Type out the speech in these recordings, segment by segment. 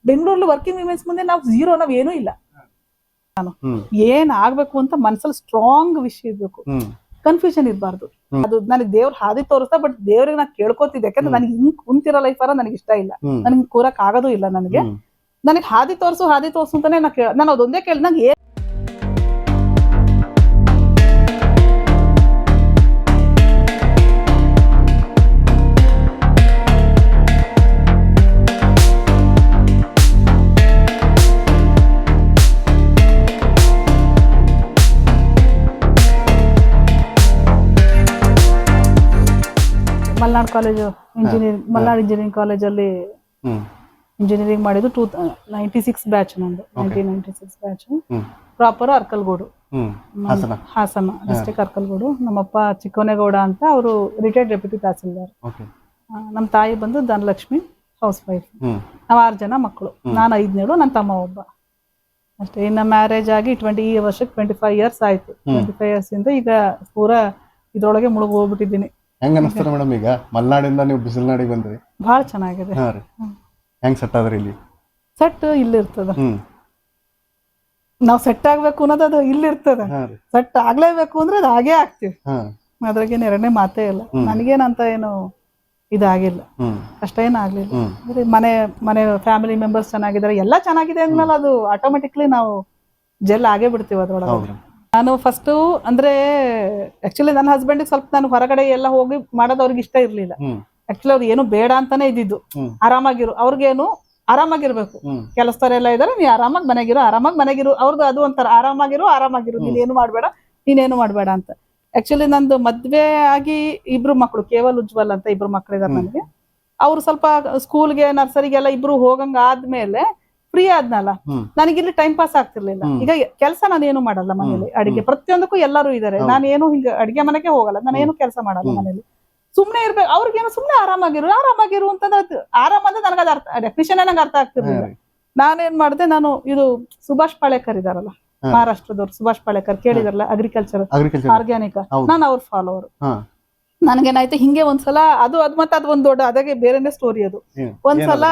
ಬೆಂಗಳೂರಲ್ಲಿ working women's ಮುಂದೆ ನಾವು ಝೀರೋ, ನಾವ್ ಏನೂ ಇಲ್ಲ. ನಾನು ಏನ್ ಆಗ್ಬೇಕು ಅಂತ ಮನ್ಸಲ್ಲಿ ಸ್ಟ್ರಾಂಗ್ ವಿಷಯ ಇರ್ಬೇಕು, ಕನ್ಫ್ಯೂಷನ್ ಇರಬಾರ್ದು. ಅದು ನನಗೆ ದೇವ್ರ ಹಾದಿ ತೋರಿಸ್ತಾ, ಬಟ್ ದೇವ್ರಿಗೆ ನಾ ಕೇಳ್ಕೊತಿದ್ದೆ. ಯಾಕಂದ್ರೆ ನನಗೆ ಹಿಂಗ್ ಕುಂತಿರೋ ಲೈಫ್ ನನಗೆ ಇಷ್ಟ ಇಲ್ಲ, ನನಗೆ ಕೂರಕ್ ಆಗೋದು ಇಲ್ಲ. ನನಗೆ ಹಾದಿ ತೋರ್ಸು ಅಂತಾನೆ ನಾನು ಅದೊಂದೇ ಕೇಳಿ. ನಂಗೆ Malnad college engineering, Malnad engineering ಕಾಲೇಜಲ್ಲಿ ಇಂಜಿನಿಯರಿಂಗ್ ಮಾಡಿದ್ದು 96 ಬ್ಯಾಚ್. ನಂದು 1996 batch. Proper Arkalgud, Hassan district Arkalgud. ನಮ್ಮಪ್ಪ ಚಿಕ್ಕೋನೇಗೌಡ ಅಂತ, ಅವರು ರಿಟೈರ್ಡ್ ಡೆಪ್ಯೂಟಿ ತಹಸೀಲ್ದಾರ್. ನಮ್ಮ ತಾಯಿ ಬಂದು ಧನಲಕ್ಷ್ಮಿ, ಹೌಸ್ ವೈಫ್. ನಾವು 6 ಜನ ಮಕ್ಕಳು. ನಾನು 5ನೇಳು, ನನ್ನ ತಮ್ಮ ಒಬ್ಬ ಅಷ್ಟೇ. ಇನ್ನು ಮ್ಯಾರೇಜ್ ಆಗಿ ಈ ವರ್ಷಕ್ಕೆ 25 ಇಯರ್ಸ್ ಆಯ್ತು. 25 ಇಯರ್ಸ್ ಇಂದ ಈಗ ಪೂರಾ ಇದ್ರೊಳಗೆ ಮುಳುಗ್ ಹೋಗ್ಬಿಟ್ಟಿದ್ದೀನಿ. ಹೆಂಗ ಅನಿಸ್ತದೆ ಮೇಡಮ್ ಈಗ ಮಲ್ನಾಡಿಂದ ನೀವು ಬಿಸಿಲ್ನಾಡಿಗೆ ಬಂದ್ರಿ? ಬಹಳ ಚೆನ್ನಾಗಿದೆ. ಹೆಂಗ್ ಸೆಟ್ ಆದ್ರಿ ಇಲ್ಲಿ? ಸೆಟ್ ಇಲ್ಲಿರ್ತದ. ನಾವ್ ಸೆಟ್ ಆಗ್ಬೇಕು ಅನ್ನೋದು ಅದು ಇಲ್ಲಿರ್ತದ. ಸೆಟ್ ಆಗ್ಲೇಬೇಕು ಅಂದ್ರೆ ಅದು ಹಾಗೇ ಆಗ್ತೀವಿ. ಅದ್ರಾಗೇನು ಎರಡನೇ ಮಾತೇ ಇಲ್ಲ. ನನಗೇನಂತ ಏನು ಇದಾಗಿಲ್ಲ, ಅಷ್ಟೇನು ಆಗ್ಲಿಲ್ಲ. ಮನೆ ಫ್ಯಾಮಿಲಿ ಮೆಂಬರ್ಸ್ ಚೆನ್ನಾಗಿದ್ದಾರೆ, ಎಲ್ಲ ಚೆನ್ನಾಗಿದೆ ಅಂದ್ಮೇಲೆ ಅದು ಆಟೋಮೆಟಿಕ್ಲಿ ನಾವು ಜೆಲ್ ಆಗೇ ಬಿಡ್ತೀವಿ ಅದ್ರೊಳಗೆ. ನಾನು ಫಸ್ಟು ಅಂದ್ರೆ ಆಕ್ಚುಲಿ ನನ್ನ ಹಸ್ಬೆಂಡ್ ಸ್ವಲ್ಪ ನಾನು ಹೊರಗಡೆ ಎಲ್ಲ ಹೋಗಿ ಮಾಡೋದು ಅವ್ರಿಗೆ ಇಷ್ಟ ಇರ್ಲಿಲ್ಲ. ಆಕ್ಚುಲಿ ಅವ್ರು ಏನು ಬೇಡ ಅಂತಾನೆ ಇದ್ದಿದ್ದು, ಆರಾಮಾಗಿರು, ಅವ್ರಿಗೇನು ಆರಾಮಾಗಿರ್ಬೇಕು. ಕೆಲಸದವರೆಲ್ಲ ಇದಾರೆ, ನೀ ಆರಾಮಾಗಿ ಮನೆಗಿರು. ಅವ್ರದ್ದು ಅದು ಒಂಥರ ಆರಾಮಾಗಿರು, ನೀನೇನು ಮಾಡ್ಬೇಡ ಅಂತ. ಆಕ್ಚುಲಿ ನಂದು ಮದ್ವೆ ಆಗಿ 2 ಮಕ್ಕಳು, ಕೇವಲ್ ಉಜ್ವಲ್ ಅಂತ 2 ಮಕ್ಕಳಿದಾರೆ ನನಗೆ. ಅವ್ರು ಸ್ವಲ್ಪ ಸ್ಕೂಲ್ಗೆ ನರ್ಸರಿಗೆಲ್ಲ 2 ಹೋಗಂಗ ಆದ್ಮೇಲೆ ಫ್ರೀ ಆದ್ನಲ್ಲ, ನನಗಿಲ್ಲಿ ಟೈಮ್ ಪಾಸ್ ಆಗ್ತಿರ್ಲಿಲ್ಲ. ಈಗ ಕೆಲಸ ನಾನೇನು ಮಾಡಲ್ಲ ಮನೇಲಿ, ಅಡಿಗೆ ಪ್ರತಿಯೊಂದಕ್ಕೂ ಎಲ್ಲರೂ ಇದಾರೆ. ನಾನೇನು ಹಿಂಗ ಅಡಿಗೆ ಮನೆಗೆ ಹೋಗಲ್ಲ, ನಾನೇನು ಕೆಲಸ ಮಾಡಲ್ಲ ಮನೇಲಿ. ಸುಮ್ನೆ ಇರ್ಬೇಕು. ಅವ್ರಿಗೇನು ಸುಮ್ನೆ ಆರಾಮಾಗಿರು ಅಂತಂದ್ರೆ, ಆರಾಮ ಅಂದ್ರೆ ನನಗೆ ಅದು ಡೆಫಿನಿಷನ್ ನಂಗೆ ಅರ್ಥ ಆಗ್ತಿರ್ಲಿಲ್ಲ. ನಾನೇನ್ ಮಾಡಿದೆ, ನಾನು ಇದು ಸುಭಾಷ್ ಪಾಳೇಕರ್ ಇದಾರಲ್ಲ, ಮಹಾರಾಷ್ಟ್ರದವ್ರು, ಸುಭಾಷ್ ಪಾಳೇಕರ್ ಕೇಳಿದಾರಲ್ಲ, ಅಗ್ರಿಕಲ್ಚರ್ ಆರ್ಗ್ಯಾನಿಕ್, ನಾನು ಅವ್ರ ಫಾಲೋವರ್. ನನ್ಗೇನಾಯ್ತು ಹಿಂಗೆ ಒಂದ್ಸಲ ಅದು ಮತ್ತೆ ಅದು ಒಂದ್ ದೊಡ್ಡ ಅದಾಗೆ ಬೇರೆನೆ ಸ್ಟೋರಿ. ಅದು ಒಂದ್ಸಲ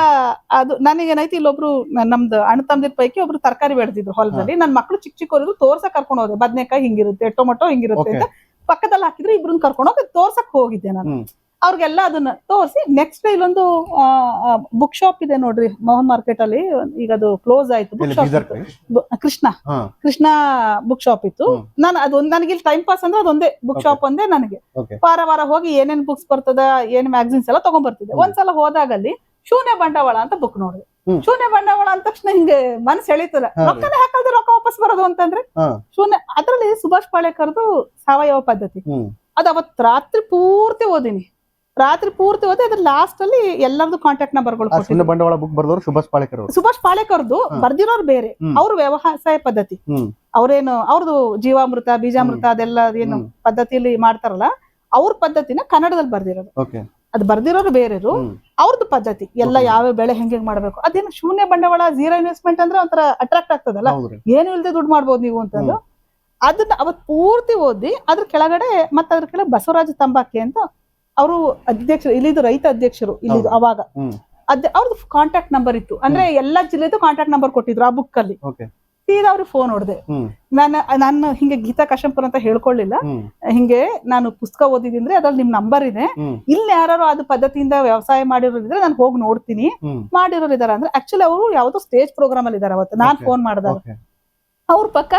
ಅದು ನನಗೇನಾಯ್ತು, ಇಲ್ಲೊಬ್ರು ನಮ್ದು ಅಣ್ಣ ತಮ್ಮದಿರ್ ಪೈಕಿ ಒಬ್ರು ತರಕಾರಿ ಬೆಳೆದಿದ್ರು ಹೊಲದಲ್ಲಿ. ನನ್ ಮಕ್ಳು ಚಿಕ್ಕ ತೋರ್ಸಕ್ ಕರ್ಕೊಂಡು ಹೋದೆ. ಬದ್ನೆಕಾಯಿ ಹಿಂಗಿರುತ್ತೆ, ಟೊಮೊಟೊ ಹಿಂಗಿರುತ್ತೆ ಅಂತ ಪಕ್ಕದಲ್ಲಿ ಹಾಕಿದ್ರು. 2 ಕರ್ಕೊಂಡು ಹೋಗಿ ತೋರ್ಸಕ್ ಹೋಗಿದ್ದೆ ನಾನು. ಅವ್ರಿಗೆಲ್ಲ ಅದನ್ನ ತೋರಿಸಿ ನೆಕ್ಸ್ಟ್ ಇಲ್ಲೊಂದು ಬುಕ್ ಶಾಪ್ ಇದೆ ನೋಡ್ರಿ ಮೋಹನ್ ಮಾರ್ಕೆಟ್ ಅಲ್ಲಿ, ಈಗ ಅದು ಕ್ಲೋಸ್ ಆಯ್ತು. Book shop Krishna book shop ಇತ್ತು. ನಾನು ಅದೊಂದು ನನಗೆ ಇಲ್ಲಿ ಟೈಮ್ ಪಾಸ್ ಅಂದ್ರೆ ಅದೊಂದೇ ಬುಕ್ ಶಾಪ್ ಒಂದೇ ನನಗೆ. ವಾರ ಹೋಗಿ ಏನೇನ್ ಬುಕ್ಸ್ ಬರ್ತದ, ಏನ್ ಮ್ಯಾಗಝಿನ್ಸ್ ಎಲ್ಲ ತಗೊಂಡ್ ಬರ್ತಿದ್ದೆ. ಒಂದ್ಸಲ ಹೋದಾಗಲ್ಲಿ ಶೂನ್ಯ ಬಂಡವಾಳ ಅಂತ ಬುಕ್ ನೋಡಿದೆ. ಶೂನ್ಯ ಬಂಡವಾಳ ಅಂದ ತಕ್ಷಣ ಹಿಂಗೆ ಮನಸ್ಸು ಎಳೀತದ, ರೊಕ್ಕನೇ ಹಾಕಲ್ದೆ ರೊಕ್ಕ ವಾಪಸ್ ಬರೋದು ಅಂತಂದ್ರೆ ಶೂನ್ಯ. ಅದ್ರಲ್ಲಿ ಸುಭಾಷ್ ಪಾಳೇಕರ್ದು ಸಾವಯವ ಪದ್ಧತಿ, ಅದು ಅವತ್ ರಾತ್ರಿ ಪೂರ್ತಿ ಓದಿನಿ. ಅದ್ರ ಲಾಸ್ಟ್ ಅಲ್ಲಿ ಎಲ್ಲರದು ಕಾಂಟ್ಯಾಕ್ಟ್ ನಂಬರ್ಗಳು ಕೊಟ್ಟಿದ್ರು. ಬಂಡವಾಳ ಬುಕ್ ಬರ್ದವರು ಸುಭಾಷ್ ಪಾಳೇಕರ್ದು ಬರ್ದಿರೋರು ಬೇರೆ, ಅವ್ರ ವ್ಯವಸಾಯ ಪದ್ಧತಿ, ಅವ್ರದ್ದು ಜೀವಾಮೃತ, ಬೀಜಾಮೃತ ಅದೆಲ್ಲ ಏನು ಪದ್ಧತಿಯಲ್ಲಿ ಮಾಡ್ತಾರಲ್ಲ, ಅವ್ರ ಪದ್ಧತಿನ ಕನ್ನಡದಲ್ಲಿ ಬರ್ದಿರೋದು. ಅದು ಬರ್ದಿರೋರು ಬೇರೆರು, ಅವ್ರದ್ದು ಪದ್ಧತಿ ಎಲ್ಲ ಯಾವ ಬೆಳೆ ಹೆಂಗೆ ಮಾಡ್ಬೇಕು. ಅದೇನು ಶೂನ್ಯ ಬಂಡವಾಳ, ಝೀರೋ ಇನ್ವೆಸ್ಟ್ಮೆಂಟ್ ಅಂದ್ರೆ ಒಂಥರ ಅಟ್ರಾಕ್ಟ್ ಆಗ್ತದಲ್ಲ, ಏನು ಇಲ್ಲದೆ ದುಡ್ಡು ಮಾಡ್ಬೋದು ನೀವು ಅಂತಂದು. ಅದನ್ನ ಅವತ್ ಪೂರ್ತಿ ಓದಿ ಅದ್ರ ಕೆಳಗಡೆ ಮತ್ತೆ ಅದ್ರ ಕೆಳಗೆ ಬಸವರಾಜ ತಂಬಾಕಿ ಅಂತ ಅವರು ಅಧ್ಯಕ್ಷರು, ಇಲ್ಲಿದು ರೈತ ಅಧ್ಯಕ್ಷರು ಇಲ್ಲಿದು ಅವಾಗ, ಅವ್ರದ್ದು ಕಾಂಟ್ಯಾಕ್ಟ್ ನಂಬರ್ ಇತ್ತು. ಅಂದ್ರೆ ಎಲ್ಲಾ ಜಿಲ್ಲೆದು ಕಾಂಟ್ಯಾಕ್ಟ್ ನಂಬರ್ ಕೊಟ್ಟಿದ್ರು ಆ ಬುಕ್ ಅಲ್ಲಿ. ಸೀದಾ ಅವ್ರಿಗೆ ಫೋನ್ ಹೊಡೆದೆ. ನಾನು ಹಿಂಗೆ ಗೀತಾ ಕಾಶಂಪುರ್ ಅಂತ ಹೇಳ್ಕೊಳ್ಳಿಲ್ಲ, ಹಿಂಗೆ ನಾನು ಪುಸ್ತಕ ಓದಿದ್ರೆ ಅದ್ರಲ್ಲಿ ನಿಮ್ ನಂಬರ್ ಇದೆ, ಇಲ್ಲಿ ಯಾರು ಅದು ಪದ್ಧತಿಯಿಂದ ವ್ಯವಸಾಯ ಮಾಡಿರೋರಿದ್ರೆ ನಾನು ಹೋಗಿ ನೋಡ್ತೀನಿ, ಮಾಡಿರೋರು ಇದಾರೆ ಅಂದ್ರೆ. ಆಕ್ಚುಲಿ ಅವರು ಯಾವ್ದೋ ಸ್ಟೇಜ್ ಪ್ರೋಗ್ರಾಮ್ ಅಲ್ಲಿ ಇದಾರೆ ಅವತ್ತು ನಾನ್ ಫೋನ್ ಮಾಡಿದಾಗ. ಅವ್ರ ಪಕ್ಕ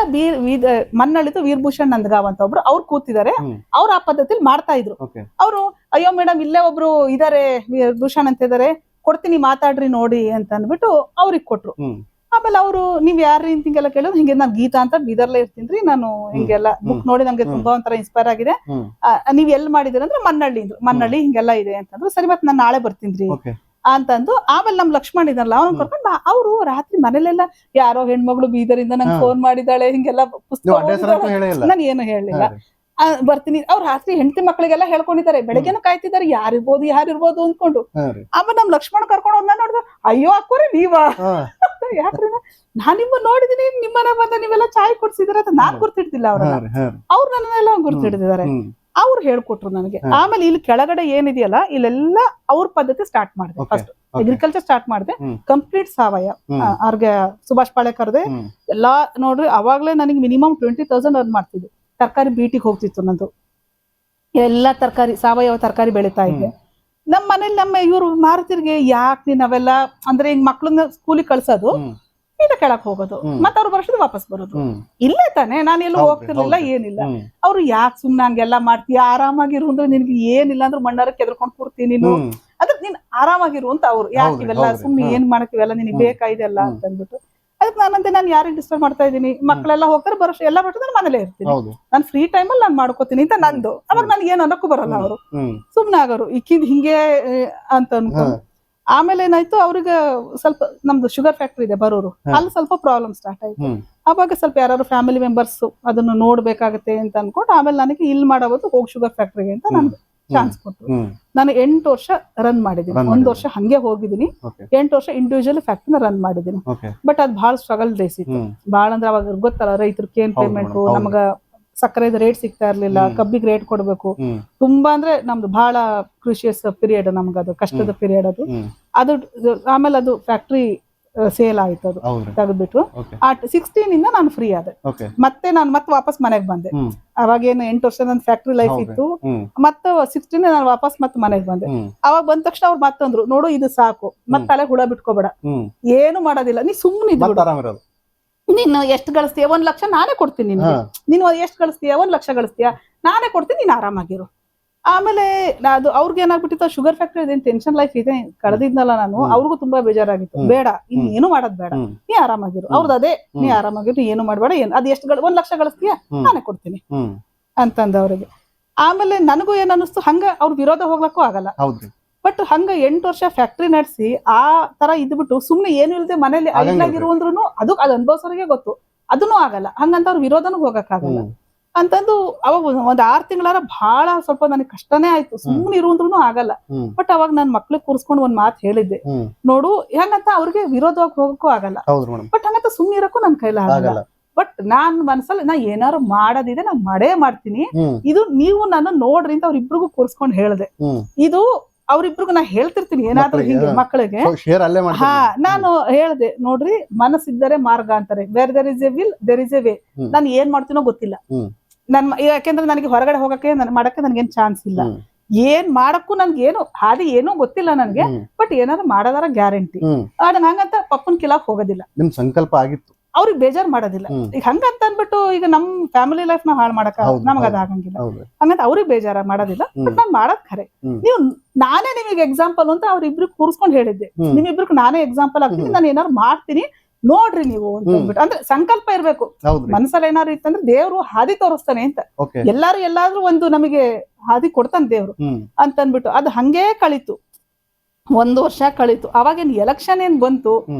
ಮನ್ನಳಿತು ವೀರಭೂಷಣ್ ನಂದಗಾವ್ ಅಂತ ಒಬ್ರು ಅವ್ರು ಕೂತಿದ್ದಾರೆ. ಅವ್ರು ಆ ಪದ್ಧತಿಲಿ ಮಾಡ್ತಾ ಇದ್ರು. ಅವರು ಅಯ್ಯೋ ಮೇಡಮ್ ಇಲ್ಲೇ ಒಬ್ರು ಇದಾರೆ ವೀರಭೂಷಣ್ ಅಂತ ಇದಾರೆ, ಕೊಡ್ತೀನಿ ಮಾತಾಡ್ರಿ ನೋಡಿ ಅಂತ ಅಂದ್ಬಿಟ್ಟು ಅವ್ರಿಗೆ ಕೊಟ್ರು. ಆಮೇಲೆ ಅವರು ನೀವ್ ಯಾರ್ರಿ ಹಿಂಗೆಲ್ಲ ಕೇಳಿದ್ರು. ಹಿಂಗೆ ನಾನ್ ಗೀತಾ ಅಂತ ಬೀದರ್ಲೇ ಇರ್ತೀನಿ, ನಾನು ಹಿಂಗೆಲ್ಲ ಬುಕ್ ನೋಡಿ ನಮ್ಗೆ ತುಂಬಾ ಒಂಥರ ಇನ್ಸ್ಪೈರ್ ಆಗಿದೆ, ನೀವ್ ಎಲ್ಲಿ ಮಾಡಿದಿರ ಅಂದ್ರೆ ಮನ್ನಳ್ಳಿ ಹಿಂಗೆಲ್ಲ ಇದೆ ಅಂತಂದ್ರು. ಸರಿ ಮತ್ತೆ ನಾನ್ ನಾಳೆ ಬರ್ತೀನಿ ಅಂತಂದು. ಆಮೇಲೆ ನಮ್ ಲಕ್ಷ್ಮಣ್ ಇದಾರಲ್ಲ ಅವ್ನ ಕರ್ಕೊಂಡು ಅವ್ರು ರಾತ್ರಿ ಮನೇಲೆಲ್ಲ ಯಾರೋ ಹೆಣ್ಮಗಳು ಬೀದರಿಂದ ನಂಗೆ ಫೋನ್ ಮಾಡಿದಾಳೆ, ಹಿಂಗೆಲ್ಲ ಪುಸ್ತಕ ನಾನು ಏನು ಹೇಳಲಿಲ್ಲ, ಬರ್ತೀನಿ. ಅವ್ರು ರಾತ್ರಿ ಹೆಂಡತಿ ಮಕ್ಳಿಗೆಲ್ಲ ಹೇಳ್ಕೊಂಡಿದ್ದಾರೆ, ಬೆಳಗ್ಗೆನೂ ಕಾಯ್ತಿದ್ದಾರೆ ಯಾರಿರ್ಬೋದು ಅಂದ್ಕೊಂಡು. ಆಮೇಲೆ ನಮ್ ಲಕ್ಷ್ಮಣ ಕರ್ಕೊಂಡು ಹೋದ್ ನೋಡಿದ್ರೆ, ಅಯ್ಯೋ ಅಕ್ಕೋರಿ ನೀವಾ? ಯಾಕ್ರಿ ನಾನ್ ನಿಮ್ಮ ನೋಡಿದೀನಿ, ನಿಮ್ಮನೆ ಬಂದ ನೀವೆಲ್ಲ ಚಾಯ್ ಕೊಡ್ಸಿದಾರ ಅಂತ ನಾನ್ ಗುರ್ತಿಡ್ತಿಲ್ಲ ಅವ್ರನ್ನ, ಅವ್ರು ನನ್ನೆಲ್ಲ ಗುರ್ತಿಡ್ತಿದ್ದಾರೆ. ಅವ್ರು ಹೇಳ್ಕೊಟ್ರು ನನಗೆ. ಆಮೇಲೆ ಇಲ್ಲಿ ಕೆಳಗಡೆ ಏನಿದೆಯಲ್ಲ ಇಲ್ಲೆಲ್ಲ ಅವ್ರ ಪದ್ಧತಿ ಸ್ಟಾರ್ಟ್ ಮಾಡಿದೆ ಫಸ್ಟ್. ಅಗ್ರಿಕಲ್ಚರ್ ಸ್ಟಾರ್ಟ್ ಮಾಡಿದೆ, ಕಂಪ್ಲೀಟ್ ಸಾವಯವ. ಅವ್ರಿಗೆ ಸುಭಾಷ್ ಪಾಳೇಕರ್ದೆ ಎಲ್ಲಾ ನೋಡ್ರಿ, ಅವಾಗ್ಲೇ ನನಗೆ ಮಿನಿಮಮ್ 20,000 ಅರ್ನ್ ಮಾಡ್ತಿದ್ದೆ. ತರಕಾರಿ ಬೀಟಿಗೆ ಹೋಗ್ತಿತ್ತು ನಂದು, ಎಲ್ಲಾ ತರಕಾರಿ ಸಾವಯವ ತರಕಾರಿ ಬೆಳೀತಾ ಇದ್ದೆ. ನಮ್ಮ ಮನೇಲಿ ಇವ್ರು ಮಾರುತಿರ್ಗೆ ಯಾಕೆ ನೀನ್ ಅವೆಲ್ಲ ಅಂದ್ರೆ ಹಿಂಗ್ ಮಕ್ಳನ್ನ ಸ್ಕೂಲಿಗೆ ಕಳ್ಸೋದು, ಇದ ಕೆಳಕ್ ಹೋಗೋದು, ಮತ್ತ ಅವ್ರು ವರ್ಷದ ವಾಪಸ್ ಬರೋದು. ಇಲ್ಲೇ ತಾನೆ, ನಾನು ಎಲ್ಲೂ ಹೋಗ್ತಿರ್ಲಿಲ್ಲ, ಏನಿಲ್ಲ. ಅವ್ರು ಯಾಕೆ ಸುಮ್ನೆ ಹಂಗೆಲ್ಲಾ ಮಾಡ್ತೀಯ, ಆರಾಮಾಗಿರು ಅಂದ್ರೆ ನಿನ್ಗೆ ಏನಿಲ್ಲ ಅಂದ್ರೆ ಮಣ್ಣಾರ ಕೆದ್ರಕೊಂಡ್ ಕೂರ್ತೀನಿ ನೀನು, ಅದ್ರ ನೀನ್ ಆರಾಮಾಗಿರು ಅಂತ ಅವ್ರು. ಯಾಕೆ ಇವೆಲ್ಲ ಸುಮ್ನೆ ಏನ್ ಮಾಡಕ್ಕಿವೆಲ್ಲ, ನಿನಗೆ ಬೇಕಾಯ್ದೆಲ್ಲ ಅಂತ ಅಂದ್ಬಿಟ್ಟು. ಅದಕ್ಕೆ ನಾನಂತೆ ನಾನು ಯಾರಿಗೆ ಡಿಸ್ಟರ್ಬ್ ಮಾಡ್ತಾ ಇದ್ದೀನಿ, ಮಕ್ಕಳೆಲ್ಲ ಹೋಗ್ತಾರೆ ಬರೋಷ್ಟು ಎಲ್ಲ ಬಿಟ್ಟು ನಾನು ಮನೇಲೇ ಇರ್ತೀನಿ, ನಾನು ಫ್ರೀ ಟೈಮಲ್ಲಿ ನಾನು ಮಾಡ್ಕೋತೀನಿ ಅಂತ ನಂದು. ಅವಾಗ ನನ್ಗೆ ಏನು ಅನ್ನಕ್ಕೂ ಬರಲ್ಲ, ಅವರು ಸುಮ್ನೆ ಆಗೋರು ಇಕ್ಕಿದ್ ಹಿಂಗೆ ಅಂತ ಅನ್ಕೊಂಡು. ಆಮೇಲೆ ಏನಾಯ್ತು, ಅವ್ರಿಗೆ ಸ್ವಲ್ಪ ನಮ್ದು ಶುಗರ್ ಫ್ಯಾಕ್ಟ್ರಿ ಇದೆ ಬರೋರು, ಅಲ್ಲಿ ಸ್ವಲ್ಪ ಪ್ರಾಬ್ಲಮ್ ಸ್ಟಾರ್ಟ್ ಆಯ್ತು. ಅವಾಗ ಸ್ವಲ್ಪ ಯಾರು ಫ್ಯಾಮಿಲಿ ಮೆಂಬರ್ಸ್ ಅದನ್ನು ನೋಡ್ಬೇಕಾಗತ್ತೆ ಅಂತ ಅನ್ಕೊಂಡು, ಆಮೇಲೆ ನನಗೆ ಇಲ್ಲಿ ಮಾಡೋದು ಹೋಗಿ ಶುಗರ್ ಫ್ಯಾಕ್ಟ್ರಿಗೆ ಅಂತ ನನ್ಗೆ ಚಾನ್ಸ್ ಕೊಟ್ಟು ನಾನು 8 ವರ್ಷ ರನ್ ಮಾಡಿದ್ದೀನಿ. 1 ವರ್ಷ ಹಂಗೆ ಹೋಗಿದ್ದೀನಿ, 8 ವರ್ಷ ಇಂಡಿವಿಜುವಲ್ ಫ್ಯಾಕ್ಟ್ರಿನ ರನ್ ಮಾಡಿದ್ದೀನಿ. ಬಟ್ ಅದ್ ಬಹಳ ಸ್ಟ್ರಗಲ್ ಡೇಸ್ ಇತ್ತು. ಬಹಳ ಅಂದ್ರೆ ಅವಾಗ ಗೊತ್ತಲ್ಲ, ರೈತರು ಕೇನ್ ಪೇಮೆಂಟ್, ನಮಗ ಸಕ್ಕರೆದ ರೇಟ್ ಸಿಗ್ತಾ ಇರ್ಲಿಲ್ಲ, ಕಬ್ಬಿಗೆ ರೇಟ್ ಕೊಡ್ಬೇಕು, ತುಂಬಾ ಅಂದ್ರೆ ನಮ್ದು ಬಹಳ ಕ್ರೂಷಿಯಸ್ ಪೀರಿಯಡ್, ನಮ್ಗದು ಕಷ್ಟದ ಪೀರಿಯಡ್ ಅದು. ಆಮೇಲೆ ಅದು ಫ್ಯಾಕ್ಟ್ರಿ ಸೇಲ್ ಆಯ್ತು, ಅದು ತೆಗೆದ್ಬಿಟ್ಟು. 16 ಇಂದ ನಾನು ಫ್ರೀ ಆದೆ. ಮತ್ತೆ ನಾನು ವಾಪಸ್ ಮನೆಗೆ ಬಂದೆ. ಅವಾಗೇನು 8 ವರ್ಷ ನನ್ನ ಫ್ಯಾಕ್ಟ್ರಿ ಲೈಫ್ ಇತ್ತು. ಮತ್ತೆ 16 ನಾನು ವಾಪಸ್ ಮತ್ತೆ ಮನೆಗೆ ಬಂದೆ. ಅವಾಗ ಬಂದ ತಕ್ಷಣ ಅವ್ರು ಮತ್ತಂದ್ರು, ನೋಡು ಇದು ಸಾಕು, ಮತ್ತೆ ತಲೆ ಹುಳ ಬಿಟ್ಕೋಬೇಡ, ಏನು ಮಾಡೋದಿಲ್ಲ, ನೀ ಸುಮ್ಮನೆ ನೀನು ಎಷ್ಟು ಗಳಿಸ್ತೀಯ, 1 ಲಕ್ಷ ನಾನೇ ಕೊಡ್ತೀನಿ ನಿನ್ಗೆ, ನೀನು ಎಷ್ಟು ಗಳಿಸ್ತೀಯ, 1 ಲಕ್ಷ ಗಳಿಸ್ತೀಯ, ನಾನೇ ಕೊಡ್ತೀನಿ, ನೀನ್ ಆರಾಮಾಗಿರು. ಆಮೇಲೆ ಅದು ಅವ್ರಿಗೆ ಏನಾಗ್ಬಿಟ್ಟಿತ್ತು, ಶುಗರ್ ಫ್ಯಾಕ್ಟ್ರಿ ಇದೇನು ಟೆನ್ಷನ್ ಲೈಫ್ ಇದೆ ಕಳೆದಿದ್ನಲ್ಲ ನಾನು, ಅವ್ರಿಗೂ ತುಂಬಾ ಬೇಜಾರಾಗಿತ್ತು. ಬೇಡ, ಇನ್ ಏನು ಮಾಡೋದ್ ಬೇಡ, ನೀ ಆರಾಮಾಗಿರು, ಅವ್ರದ್ದು ಅದೇ, ನೀ ಆರಾಮಾಗಿರು, ಏನು ಮಾಡ್ಬೇಡ, ಏನ್ ಅದ್ ಎಷ್ಟು 1 ಲಕ್ಷ ಗಳಿಸ್ತೀಯ, ನಾನೇ ಕೊಡ್ತೀನಿ ಅಂತಂದ ಅವ್ರಿಗೆ. ಆಮೇಲೆ ನನಗೂ ಏನ್ ಅನಿಸ್ತು, ಹಂಗ ಅವ್ರ ವಿರೋಧ ಹೋಗ್ಲಕ್ಕೂ ಆಗಲ್ಲ. ಬಟ್ ಹಂಗ 8 ವರ್ಷ ಫ್ಯಾಕ್ಟ್ರಿ ನಡೆಸಿ ಆ ತರ ಇದ್ಬಿಟ್ಟು ಸುಮ್ನೆ ಏನು ಇಲ್ಲದೆ ಮನೇಲಿ ಐದಾಗಿರುವಂದ್ರೂ ಅದು ಅನುಭವಿಸೋರಿಗೆ ಗೊತ್ತು, ಅದನ್ನೂ ಆಗಲ್ಲ. ಹಂಗಂತ ಅವ್ರ ವಿರೋಧನೂ ಹೋಗಕ್ಕಾಗಲ್ಲ ಅಂತಂದು ಅವಾಗ 6 ತಿಂಗಳಾರ ಬಹಳ ಸ್ವಲ್ಪ ನನಗೆ ಕಷ್ಟನೇ ಆಯ್ತು. ಸುಮ್ಮನೆ ಇರುವಂದ್ರೂ ಆಗಲ್ಲ. ಬಟ್ ಅವಾಗ ನನ್ ಮಕ್ಳಿಗೆ ಕೂರ್ಸ್ಕೊಂಡು ಒಂದ್ ಮಾತು ಹೇಳಿದ್ದೆ, ನೋಡು ಹೆಂಗಂತ ಅವ್ರಿಗೆ ವಿರೋಧವಾಗಿ ಹೋಗಕ್ಕೂ ಆಗಲ್ಲ, ಬಟ್ ಹಂಗಂತ ಸುಮ್ನೆ ಇರಕ್ಕೂ ನನ್ ಕೈಲ ಆಗಲ್ಲ. ಬಟ್ ನಾನ್ ಮನಸ್ಸಲ್ಲಿ ನಾ ಏನಾರು ಮಾಡೋದಿದೆ ನಾನ್ ಮಾಡೇ ಮಾಡ್ತೀನಿ, ಇದು ನೀವು ನನ್ನ ನೋಡ್ರಿ ಅಂತ ಅವ್ರಿಬ್ರಿಗೂ ಕೂರ್ಸ್ಕೊಂಡ್ ಹೇಳ್ದೆ. ಇದು ಅವ್ರಿಬ್ರಿಗೂ ನಾ ಹೇಳ್ತಿರ್ತೀನಿ ಏನಾದ್ರು ಹಿಂಗೆ ಮಕ್ಕಳಿಗೆ. ಹಾ, ನಾನು ಹೇಳ್ದೆ, ನೋಡ್ರಿ ಮನಸ್ಸಿದ್ದರೆ ಮಾರ್ಗ ಅಂತಾರೆ, where there is a will there is a way. ನಾನು ಏನ್ ಮಾಡ್ತೀನೋ ಗೊತ್ತಿಲ್ಲ, ಯಾಕೆಂದ್ರೆ ನನಗೆ ಹೊರಗಡೆ ಹೋಗಕ್ಕೆ ಮಾಡಕ್ಕೆ ನನ್ಗೇನ್ ಚಾನ್ಸ್ ಇಲ್ಲ, ಏನ್ ಮಾಡಕ್ಕೂ ನನ್ಗೆ ಏನು ಹಾದಿ ಏನೂ ಗೊತ್ತಿಲ್ಲ ನನ್ಗೆ. ಬಟ್ ಏನಾದ್ರು ಮಾಡೋದಾರ ಗ್ಯಾರಂಟಿ. ಹಂಗಂತ ಪಪ್ಪನ್ ಕಿಲಾಕ್ ಹೋಗೋದಿಲ್ಲ, ನಿಮ್ ಸಂಕಲ್ಪ ಆಗಿತ್ತು, ಅವ್ರಿಗೆ ಬೇಜಾರ್ ಮಾಡೋದಿಲ್ಲ. ಈಗ ಹಂಗಂತ ಅನ್ಬಿಟ್ಟು ಈಗ ನಮ್ ಫ್ಯಾಮಿಲಿ ಲೈಫ್ ನ ಹಾಳು ಮಾಡಕ ನಮಗ ಅದ ಆಗಂಗಿಲ್ಲ. ಹಂಗಂತ ಅವ್ರಿಗೆ ಬೇಜಾರ ಮಾಡೋದಿಲ್ಲ. ಬಟ್ ನಾನ್ ಮಾಡೋದ್ ಖರೆ, ನೀವು ನಾನೇ ನಿಮಗೆ ಎಕ್ಸಾಂಪಲ್ ಅಂತ ಅವ್ರಿಬ್ರಿಗೆ ಕೂರ್ಸ್ಕೊಂಡ್ ಹೇಳಿದ್ದೆ. ನಿಮ್ಮಿಬ್ರಿಗೆ ನಾನೇ ಎಕ್ಸಾಂಪಲ್ ಆಗ್ತೀನಿ, ನಾನು ಏನಾದ್ರು ಮಾಡ್ತೀನಿ ನೋಡ್ರಿ ನೀವು ಅಂತ ಅಂದ್ಬಿಟ್ಟು. ಅಂದ್ರೆ ಸಂಕಲ್ಪ ಇರ್ಬೇಕು ಮನಸ್ಸಲ್ಲಿ. ಏನಾದ್ರು ಇತ್ತಂದ್ರೆ ದೇವ್ರು ಹಾದಿ ತೋರಿಸ್ತಾನೆ ಅಂತ, ಎಲ್ಲಾದ್ರೂ ಒಂದು ನಮಗೆ ಹಾದಿ ಕೊಡ್ತಾನೆ ದೇವ್ರು ಅಂತ ಅಂದ್ಬಿಟ್ಟು. ಅದು ಹಂಗೇ ಕಳೀತು, 1 ವರ್ಷ ಕಳೀತು. ಅವಾಗೇನ್ ಎಲೆಕ್ಷನ್ ಏನ್ ಬಂತು,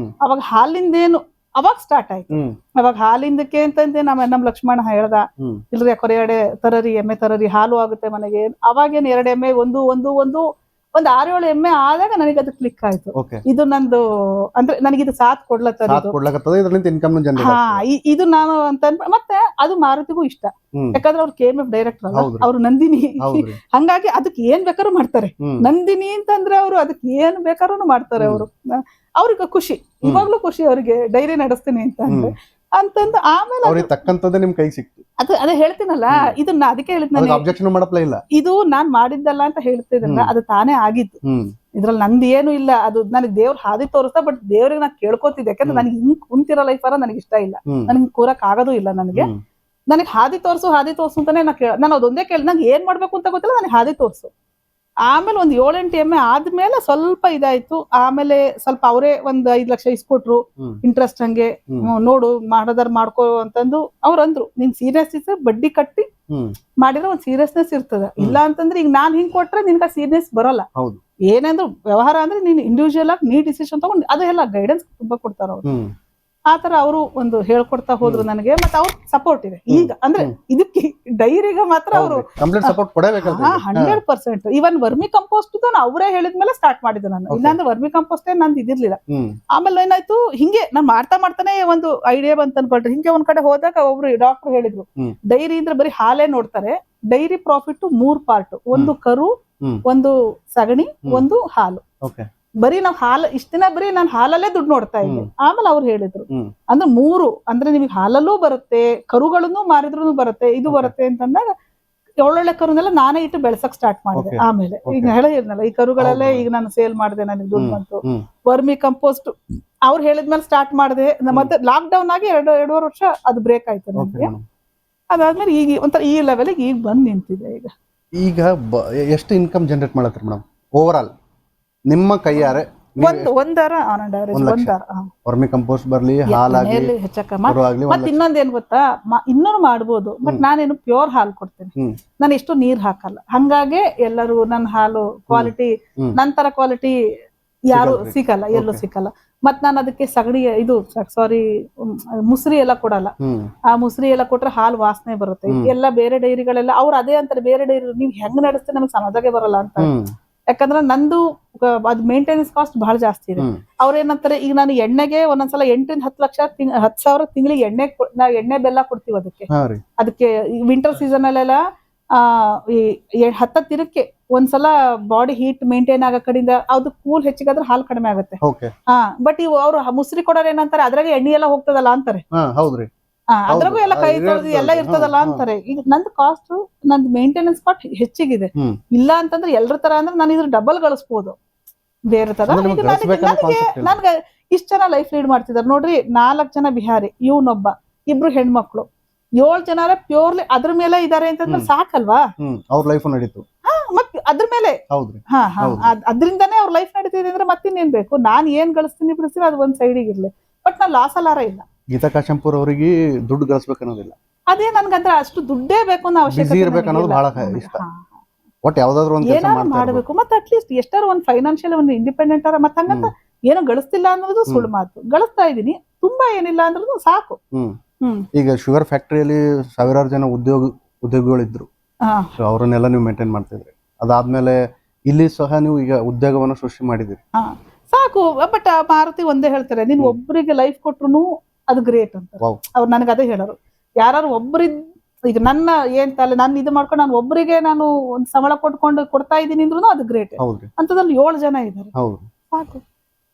ಅವಾಗ ಹಾಲಿಂದೇನು ಅವಾಗ ಸ್ಟಾರ್ಟ್ ಆಯ್ತು. ಅವಾಗ ಹಾಲಿಂದಕ್ಕೆ ಅಂತಂದೆ ನಮ್ ಲಕ್ಷ್ಮಣ ಹೇಳ್ದ, ಇಲ್ರಿ ಯಾಕೋರ್ 2 ತರರಿ ಎಮ್ಮೆ ತರರಿ, ಹಾಲು ಆಗುತ್ತೆ ಮನೆಗೆ. ಅವಾಗೇನ್ 2 ಎಮ್ಮೆ ಒಂದು 6-7 ಎಮ್ಮೆ ಆದಾಗ ನನಗೆ ಅದು ಕ್ಲಿಕ್ ಆಯ್ತು. ಇದು ನಂದು ಅಂದ್ರೆ ನನಗಿದು ಸಾಥ್ ಕೊಡ್ಲತ್ತದ, ಹಾ ಇದು ನಾನು ಅಂತ. ಮತ್ತೆ ಅದು ಮಾರುತಿಗೂ ಇಷ್ಟ, ಯಾಕಂದ್ರೆ ಅವ್ರು KMF ಡೈರೆಕ್ಟರ್ ಅಲ್ಲ, ಅವ್ರು ನಂದಿನಿ. ಹಂಗಾಗಿ ಅದಕ್ಕೆ ಏನ್ ಬೇಕಾದ್ರೂ ಮಾಡ್ತಾರೆ. ನಂದಿನಿ ಅಂತಂದ್ರೆ ಅವ್ರು ಅದಕ್ಕೆ ಏನ್ ಬೇಕಾದ್ರೂ ಮಾಡ್ತಾರೆ. ಅವ್ರಿಗೆ ಖುಷಿ, ಇವಾಗ್ಲೂ ಖುಷಿ ಅವ್ರಿಗೆ, ಡೈರಿ ನಡೆಸ್ತೀನಿ ಅಂತ ಅಂದ್ರೆ ಅಂತಂದು. ಆಮೇಲೆ ತಕ್ಕಂತದ್ದೇ ನಿಮ್ ಕೈ ಸಿಕ್ತು. ಅದೇ ಹೇಳ್ತೀನಲ್ಲ, ಇದನ್ನ ಅದಕ್ಕೆ ಹೇಳಿದ್ನ, ಇದು ನಾನ್ ಮಾಡಿದ್ದಲ್ಲ ಅಂತ ಹೇಳ್ತಿದ್ರಲ್ಲ, ಅದು ತಾನೇ ಆಗಿತ್ತು. ಇದ್ರಲ್ಲಿ ನಂದು ಏನು ಇಲ್ಲ, ಅದು ನನಗೆ ದೇವ್ರ ಹಾದಿ ತೋರಿಸ್ತಾ. ಬಟ್ ದೇವ್ರಿಗೆ ನಾನ್ ಕೇಳ್ಕೊತಿದ್ದೆ, ಯಾಕಂದ್ರೆ ನನಗೆ ಹಿಂಗ್ ಕುಂತಿರೋ ಲೈಫಾರ ನನಗೆ ಇಷ್ಟ ಇಲ್ಲ, ನನ್ಗೆ ಕೂರಕ್ ಆಗೋದು ಇಲ್ಲ. ನನಗೆ ಹಾದಿ ತೋರ್ಸು ಅಂತಾನೆ ನಾನು ಅದೊಂದೇ ಕೇಳಿ, ನಂಗೆ ಏನ್ ಮಾಡ್ಬೇಕು ಅಂತ ಗೊತ್ತಿಲ್ಲ, ನನಗೆ ಹಾದಿ ತೋರ್ಸು. ಆಮೇಲೆ 1-7-8 ಎಮ್ಮೆ ಆದ್ಮೇಲೆ ಸ್ವಲ್ಪ ಇದಾಯ್ತು. ಆಮೇಲೆ ಸ್ವಲ್ಪ ಅವರೇ 5 ಲಕ್ಷ ಇಸ್ಕೊಟ್ರು ಇಂಟ್ರೆಸ್ಟ್ ಹಂಗೆ. ನೋಡು ಮಾಡೋದಾರ ಮಾಡ್ಕೋ ಅಂತಂದು ಅವ್ರು ಅಂದ್ರು, ನಿನ್ ಸೀರಿಯಸ್ನೆಸ್ ಬಡ್ಡಿ ಕಟ್ಟಿ ಮಾಡಿದ್ರೆ ಒಂದ್ ಸೀರಿಯಸ್ನೆಸ್ ಇರ್ತದ. ಇಲ್ಲ ಅಂತಂದ್ರೆ ಈಗ ನಾನ್ ಹಿಂಗ್ ಕೊಟ್ರೆ ನಿನ್ಗ ಸೀರಿಯಸ್ ಬರಲ್ಲ. ಏನಂದ್ರು ವ್ಯವಹಾರ ಅಂದ್ರೆ ನೀನ್ ಇಂಡಿವಿಜುವಲ್ ಆಗಿ ನೀ ಡಿಸಿಷನ್ ತಗೊಂಡು ಅದೆಲ್ಲ ಗೈಡೆನ್ಸ್ ತುಂಬಾ ಕೊಡ್ತಾರ ಅವ್ರು. ಆತರ ಅವರು ಒಂದು ಹೇಳ್ಕೊಡ್ತಾ ಹೋದ್ರು ನನಗೆ. ಮತ್ತೆ ಅವ್ರ ಸಪೋರ್ಟ್ ಇದೆ ಈಗ, ಅಂದ್ರೆ ಇದಕ್ಕೆ ಡೈರಿಗೆ ಮಾತ್ರ ಅವರು 100%. ಇವನ್ ವರ್ಮಿ ಕಂಪೋಸ್ಟ್ ಅವರೇ ಹೇಳಿದ್ಮೇಲೆ ಸ್ಟಾರ್ಟ್ ಮಾಡಿದ್ದು ನಾನು, ಇಲ್ಲಾಂದ್ರೆ ವರ್ಮಿ ಕಂಪೋಸ್ಟ್ ನಂದು ಇದಿರ್ಲಿಲ್ಲ. ಆಮೇಲೆ ಏನಾಯ್ತು, ಹಿಂಗೆ ನಾನ್ ಮಾಡ್ತಾನೆ ಒಂದು ಐಡಿಯಾ ಬಂತ ಅನ್ಕೊಳ್ರಿ. ಹಿಂಗೆ ಒಂದ್ ಕಡೆ ಹೋದಾಗ ಒಬ್ರು ಡಾಕ್ಟರ್ ಹೇಳಿದ್ರು, ಡೈರಿ ಅಂದ್ರೆ ಬರೀ ಹಾಲೇ ನೋಡ್ತಾರೆ, ಡೈರಿ ಪ್ರಾಫಿಟ್ 3 ಪಾರ್ಟ್, ಒಂದು ಕರು, ಒಂದು ಸಗಣಿ, ಒಂದು ಹಾಲು. ಬರೀ ನಾವ್ ಇಷ್ಟ ದಿನ ಬರೀ ನಾನು ಹಾಲಲ್ಲೇ ದುಡ್ಡು ನೋಡ್ತಾ ಇದ್ದೆ. ಆಮೇಲೆ ಅವ್ರು ಹೇಳಿದ್ರು ಅಂದ್ರೆ 3 ಅಂದ್ರೆ ನಿಮಗೆ ಹಾಲಲ್ಲೂ ಬರುತ್ತೆ, ಕರುಗಳನ್ನು ಮಾರಿದ್ರು ಬರುತ್ತೆ, ಇದು ಬರುತ್ತೆ ಅಂತಂದಾಗ ಒಳ್ಳೊಳ್ಳೆ ಕರುನೆಲ್ಲ ನಾನೇ ಇಟ್ಟು ಬೆಳೆಸಕ್ ಸ್ಟಾರ್ಟ್ ಮಾಡಿದೆ. ಆಮೇಲೆ ಈಗ ಹೇಳಿದ್ನಲ್ಲ ಈ ಕರುಗಳಲ್ಲೇ ಈಗ ನಾನು ಸೇಲ್ ಮಾಡಿದೆ, ನನಗೆ ದುಡ್ಡು ಬಂತು. ವರ್ಮಿ ಕಂಪೋಸ್ಟ್ ಅವ್ರು ಹೇಳಿದ್ಮೇಲೆ ಸ್ಟಾರ್ಟ್ ಮಾಡಿದೆ. ಮತ್ತೆ ಲಾಕ್ ಡೌನ್ ಆಗಿ 2.5 ವರ್ಷ ಅದು ಬ್ರೇಕ್ ಆಯ್ತು ನನಗೆ. ಅದಾದ್ಮೇಲೆ ಈಗ ಒಂಥರ ಈ ಲೆವೆಲ್ಗೆ ಈಗ ಬಂದ್ ನಿಂತಿದೆ. ಈಗ ಎಷ್ಟು ಇನ್ಕಮ್ ಜನರೇಟ್ ಮಾಡತ್ರಿ ಮೇಡಮ್ ಓವರ್ ಆಲ್ ನಿಮ್ಮ ಕೈಯಾರೆ? ಒಂದಾರ on an average vermicompost ಬರ್ಲಿ, ಹಾಲಾಗ್ಲಿ, ಮತ್ತೆ ಇನ್ನೊಂದೇನ್ ಗೊತ್ತಾ, ಇನ್ನೂ ಮಾಡ್ಬೋದು. ಬಟ್ ನಾನೇನು ಪ್ಯೂರ್ ಹಾಲು ಕೊಡ್ತೇನೆ, ನಾನು ಎಷ್ಟು ನೀರ್ ಹಾಕಲ್ಲ. ಹಂಗಾಗಿ ಎಲ್ಲರೂ ನನ್ನ ಹಾಲು ಕ್ವಾಲಿಟಿ ನಂತರ ಕ್ವಾಲಿಟಿ ಯಾರು ಸಿಕ್ಕಲ್ಲ, ಎಲ್ಲೂ ಸಿಕ್ಕಲ್ಲ. ಮತ್ ನಾನು ಅದಕ್ಕೆ ಸಗಣಿ ಇದು ಮುಸ್ರಿ ಎಲ್ಲ ಕೊಡಲ್ಲ. ಆ ಮುಸ್ರಿ ಎಲ್ಲ ಕೊಟ್ರೆ ಹಾಲು ವಾಸನೆ ಬರುತ್ತೆ. ಎಲ್ಲ ಬೇರೆ ಡೈರಿಗಳೆಲ್ಲ ಅವ್ರು ಅದೇ ಅಂತಾರೆ, ಬೇರೆ ಡೈರಿ ನೀವ್ ಹೆಂಗ್ ನಡೆಸ್ತೀರಿ ನಮ್ಗೆ ಸಮಾಜಾಗೆ ಬರಲ್ಲ ಅಂತ. ಯಾಕಂದ್ರೆ ನಂದು ಅದು ಮೇಂಟೆನೆನ್ಸ್ ಕಾಸ್ಟ್ ಬಹಳ ಜಾಸ್ತಿ ಇದೆ. ಅವ್ರ ಏನಂತಾರೆ, ಈಗ ನಾನು ಎಣ್ಣೆಗೆ ಒಂದೊಂದ್ಸಲ 8 ರಿಂದ 10 ಲಕ್ಷ 10,000 ತಿಂಗಳಿಗೆ ಎಣ್ಣೆ ಬೆಲ್ಲ ಕೊಡ್ತೀವಿ ಅದಕ್ಕೆ ವಿಂಟರ್ ಸೀಸನ್ ಅಲ್ಲೆಲ್ಲ 10 ದಿನಕ್ಕೆ ಒಂದ್ಸಲ ಬಾಡಿ ಹೀಟ್ ಮೇಂಟೈನ್ ಆಗೋ ಕಡೆಯಿಂದ ಅದು ಕೂಲ್ ಹೆಚ್ಚಿಗಾದ್ರೆ ಹಾಲು ಕಡಿಮೆ ಆಗುತ್ತೆ. ಬಟ್ ಇವು ಅವ್ರು ಮುಸ್ರಿ ಕೊಡೋರು ಏನಂತಾರೆ, ಅದ್ರಾಗ ಎಣ್ಣೆ ಎಲ್ಲ ಹೋಗ್ತದಲ್ಲ ಅಂತಾರೆ. ಅದ್ರಾಗೂ ಎಲ್ಲ ಕೈ ತೊಳೆದು ಎಲ್ಲ ಇರ್ತದಲ್ಲ ಅಂತಾರೆ. ಈಗ ನಂದು ಕಾಸ್ಟ್, ನಂದು ಮೇಂಟೆನೆನ್ಸ್ ಕಾಸ್ಟ್ ಹೆಚ್ಚಿಗಿದೆ. ಇಲ್ಲ ಅಂತಂದ್ರೆ ಎಲ್ರ ತರ ಅಂದ್ರೆ ನಾನು ಇದ್ರ ಡಬಲ್ ಗಳಿಸ್ಬೋದು ಬೇರೆ ತರ. ನನ್ಗೆ ಇಷ್ಟ ಜನ ಲೈಫ್ ಲೀಡ್ ಮಾಡ್ತಿದಾರೆ ನೋಡ್ರಿ. 4 ಜನ ಬಿಹಾರಿ, ಇವನೊಬ್ಬ, 2 ಹೆಣ್ಮಕ್ಳು, 7 ಜನ ಪ್ಯೂರ್ಲಿ ಅದ್ರ ಮೇಲೆ ಇದಾರೆ ಅಂತಂದ್ರೆ ಸಾಕಲ್ವಾ? ಅವ್ರ ಲೈಫ್ ನಡೀತು. ಮತ್ ಅದ್ರ ಮೇಲೆ ಅದ್ರಿಂದಾನೇ ಅವ್ರ ಲೈಫ್ ನಡೀತಿದೆ ಅಂದ್ರೆ ಮತ್ತಿನ್ನೇನ್ ಬೇಕು? ನಾನ್ ಏನ್ ಗಳಿಸ್ತೀನಿ ಬಿಡಿಸ್ತೀನಿ ಅದು ಒಂದ್ ಸೈಡಿಗೆ ಇರ್ಲಿ, ಬಟ್ ನಾನ್ ಲಾಸ್ ಅಲ್ಲಾರ ಇಲ್ಲ. ಗೀತಾ ಕಾಶಂಪುರ್ ಅವರಿಗೆ ದುಡ್ಡು ಗಳಿಸ್ಬೇಕು ಅನ್ನೋದಿಲ್ಲ. ಅದೇ ನನ್ಗಂದ್ರೆ ಅಷ್ಟು ದುಡ್ಡೇ ಬೇಕು ಅನ್ನೋ ಅವಶ್ಯಕತೆ ಇಷ್ಟ. ಒಟ್ಟು ಯಾವ್ದಾದ್ರು ಒಂದು ಏನಾದ್ರು ಮಾಡ್ಬೇಕು. ಮತ್ತೆ ಅಟ್ಲೀಸ್ಟ್ ಎಷ್ಟಾರು ಒಂದ್ ಫೈನಾನ್ಷಿಯಲ್ ಒಂದು ಇಂಡಿಪೆಂಡೆಂಟ್ ಆರ. ಮತ್ತೆ ಹಂಗಂತ ಏನೋ ಗಳಿಸ್ತಿಲ್ಲ ಅನ್ನೋದು ಸುಳ್ಳು ಮಾತು. ಗಳಿಸ್ತಾ ಇದೀನಿ, ತುಂಬಾ ಏನಿಲ್ಲ ಅಂದ್ರೂ ಸಾಕು. ಈಗ ಶುಗರ್ ಫ್ಯಾಕ್ಟರಿಯಲ್ಲಿ ಸಾವಿರಾರು ಜನ ಉದ್ಯೋಗಿಗಳಿದ್ರು, ಅವರನ್ನೆಲ್ಲ ನೀವು ಮೇಂಟೈನ್ ಮಾಡ್ತಿದ್ರಿ. ಅದಾದ್ಮೇಲೆ ಇಲ್ಲಿ ಸಹ ನೀವು ಈಗ ಉದ್ಯೋಗವನ್ನು ಸೃಷ್ಟಿ ಮಾಡಿದಿರಿ, ಸಾಕು. ಬಟ್ ಮಾರುತಿ ಒಂದೇ ಹೇಳ್ತಾರೆ, ನೀನ್ ಒಬ್ಬರಿಗೆ ಲೈಫ್ ಕೊಟ್ರು ಅದು ಗ್ರೇಟ್ ಅಂತ. ಅವ್ರು ನನಗೆ ಅದೇ ಹೇಳೋರು, ಯಾರು ಒಬ್ಬರಿದ್ ಈಗ ನನ್ನ ಏನ್ ತಲೆ ನಾನು ಇದು ಮಾಡ್ಕೊಂಡು ನಾನು ಒಬ್ಬರಿಗೆ ನಾನು ಒಂದ್ ಸಂಬಳ ಕೊಡ್ತಾ ಇದ್ದೀನಿ ಅಂದ್ರೂ ಅದು ಗ್ರೇಟ್. ಅಂತದ್ರಲ್ಲಿ 7 ಜನ ಇದ್ದಾರೆ, ಸಾಕು.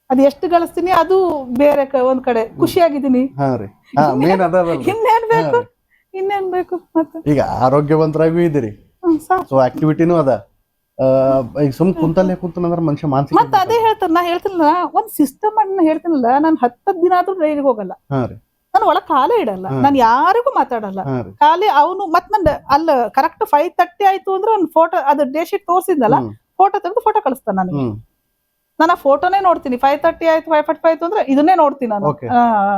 ಅದ್ ಎಷ್ಟು ಗಳಿಸ್ತೀನಿ ಅದು ಬೇರೆ. ಒಂದ್ ಕಡೆ ಖುಷಿಯಾಗಿದ್ದೀನಿ, ಇನ್ನೇನ್ ಬೇಕು. ಮತ್ತೆ ಈಗ ಆರೋಗ್ಯವಂತರಾಗೂ ಇದ್ದೀರಿ, ಆಕ್ಟಿವಿಟಿನೂ ಅದ. ಈಗ ಸುಮ್ ಕುಂತಂದ್ರೆ ಮನುಷ್ಯ ಮಾನಸಿಕ. ಮತ್ತೆ ಅದೇ ಹೇಳ್ತಾರೆ, ನಾ ಹೇಳ್ತಿಲ್ಲ ಒಂದ್ ಸಿಸ್ಟಮ್ ಅನ್ನ ಹೇಳ್ತೀನಲ್ಲ, ನಾನು 10 ದಿನ ಆದ್ರೂ ಡೈರಿಗೆ ಹೋಗಲ್ಲ. ನಾನು ಒಳಗ್ ಕಾಲೇ ಇಡಲ್ಲ, ನಾನು ಯಾರಿಗೂ ಮಾತಾಡಲ್ಲ. ಖಾಲಿ ಅವನು ಮತ್ ನಂದು ಅಲ್ಲ ಕರೆಕ್ಟ್ 5:30 ಆಯ್ತು ಅಂದ್ರೆ ಒಂದು ಫೋಟೋ, ಅದು ಡೇ ಶೀಟ್ ತೋರ್ಸಿದ್ನಲ್ಲ, ಫೋಟೋ ತೆಗೆದು ಫೋಟೋ ಕಳಿಸ್ತಾನೆ ನನಗೆ. ನಾನು ಆ ಫೋಟೋನೇ ನೋಡ್ತೀನಿ. 5:30 ಆಯ್ತು 5:45 ಆಯ್ತು ಅಂದ್ರೆ ಇದನ್ನೇ ನೋಡ್ತೀನಿ ನಾನು,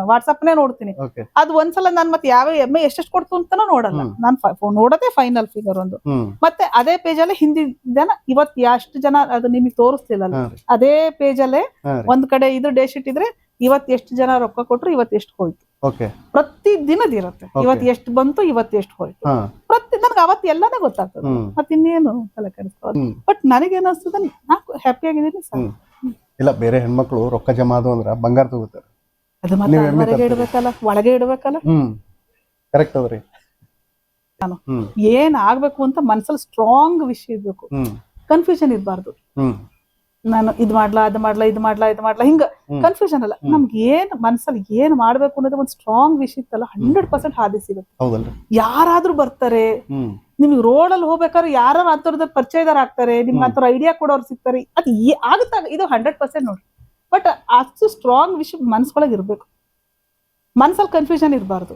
ವಾಟ್ಸಪ್ನೇ ನೋಡ್ತೀನಿ. ಅದು ಒಂದ್ಸಲ ನಾನು ಮತ್ತೆ ಯಾವ ಎಮ್ಮೆ ಎಷ್ಟೆಷ್ಟು ಕೊಡ್ತು ಅಂತಾನೂ ನೋಡಲ್ಲ. ನಾನು ನೋಡೋದೇ ಫೈನಲ್ ಫಿಗರ್ ಒಂದು. ಮತ್ತೆ ಅದೇ ಪೇಜ್ ಅಲ್ಲಿ ಹಿಂದಿನ ಜನ ಇವತ್ತು ಎಷ್ಟು ಜನ ಅದು ನಿಮಗೆ ತೋರಿಸ್ತಿಲ್ಲ, ಅದೇ ಪೇಜ್ ಅಲ್ಲೇ ಒಂದ್ ಕಡೆ ಇದು ಡೇ ಶೀಟ್ ಇದ್ರೆ ಇವತ್ತು ಎಷ್ಟು ಜನ ರೊಕ್ಕ ಕೊಟ್ರು, ಇವತ್ತು ಎಷ್ಟು ಹೋಯ್ತು, ಪ್ರತಿ ದಿನದ ಇರುತ್ತೆ. ಇವತ್ತು ಎಷ್ಟು ಬಂತು, ಇವತ್ತು ಎಷ್ಟು ಹೋಯ್ತು, ನನ್ಗೆ ಅವತ್ತು ಎಲ್ಲಾನೇ ಗೊತ್ತಾಗ್ತದೆ. ಮತ್ತೆ ಇನ್ನೇನು ತಲೆ ಕೆಡಿಸ್ಕೋದು. ಬಟ್ ನನಗೇನಿಸ್ತದೆ, ನಾನು ಹ್ಯಾಪಿ ಆಗಿದ್ದೀನಿ ಸರ್. ಇಲ್ಲ, ಬೇರೆ ಹೆಣ್ಮಕ್ಳು ರೊಕ್ಕ ಜಮಾ ಆದವು ಅಂದ್ರ ಬಂಗಾರ ತಗೋತಾರೆ, ಅದು ಮತ್ತೆ ಹೊರಗೆ ಇಡ್ಬೇಕಲ್ಲ, ಒಳಗೆ ಇಡ್ಬೇಕಲ್ಲ. ಕರೆಕ್ಟ್ ಅದ್ರಿ. ನಾನು ಏನ್ ಆಗ್ಬೇಕು ಅಂತ ಮನ್ಸಲ್ಲಿ ಸ್ಟ್ರಾಂಗ್ ವಿಷಯ ಇರ್ಬೇಕು, ಕನ್ಫ್ಯೂಷನ್ ಇರ್ಬಾರ್ದು. ನಾನು ಇದ್ ಮಾಡ್ಲಾ ಅದು ಮಾಡ್ಲಾ ಇದು ಮಾಡ್ಲಾ ಇದು ಮಾಡ್ಲಾ ಹಿಂಗ ಕನ್ಫ್ಯೂಷನ್ ಅಲ್ಲ. ನಮ್ಗೆ ಏನ್ ಮನ್ಸಲ್ಲಿ ಏನ್ ಮಾಡ್ಬೇಕು ಅನ್ನೋದು ಒಂದ್ ಸ್ಟ್ರಾಂಗ್ ವಿಷಯ ಇತ್ತಲ್ಲ, 100% ಹಾದಿ ಸಿಗುತ್ತೆ. ಯಾರಾದ್ರೂ ಬರ್ತಾರೆ, ನಿಮ್ಗೆ ರೋಡ್ ಅಲ್ಲಿ ಹೋಗ್ಬೇಕಾದ್ರೆ ಯಾರು ಅಂತವ್ರದ ಪರಿಚಯದಾರ ಆಗ್ತಾರೆ, ನಿಮ್ಗೆ ಅಂತರ ಐಡಿಯಾ ಕೊಡೋರು ಸಿಗ್ತಾರೆ. ಅದು ಆಗುತ್ತಾಗ ಇದು 100% ನೋಡ್ರಿ. ಬಟ್ ಅಷ್ಟು ಸ್ಟ್ರಾಂಗ್ ವಿಷಯ ಮನ್ಸ್ಕೊಳಗ್ ಇರ್ಬೇಕು, ಮನ್ಸಲ್ಲಿ ಕನ್ಫ್ಯೂಷನ್ ಇರಬಾರ್ದು.